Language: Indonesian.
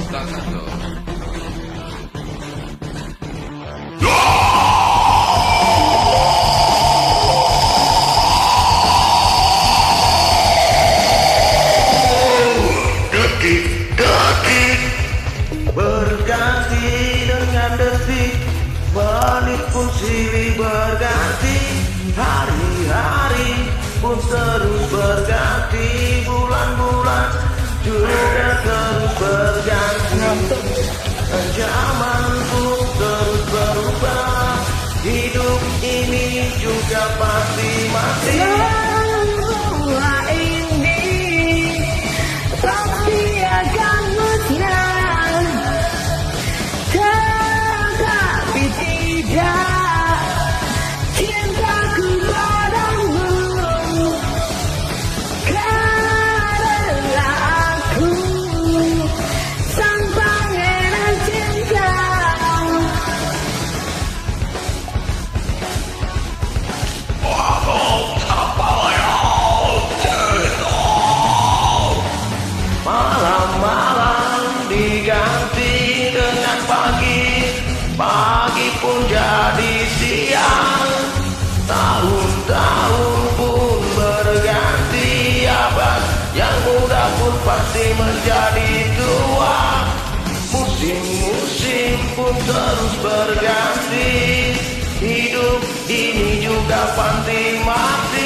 Staccato. Detik-detik berganti dengan detik, menit pun silih berganti, hari-hari pun terus berganti, bulan-bulan juga terus berganti, zaman pun terus berubah, hidup ini juga pasti mati. Semua ini pasti akan musnah, tetapi tidak cintaku padamu, karena aku sang pangeran cinta. Malam-malam diganti dengan pagi, pagi pun jadi siang, tahun-tahun pun berganti, abad yang muda pun pasti menjadi tua, musim-musim pun terus berganti, hidup ini juga pasti mati.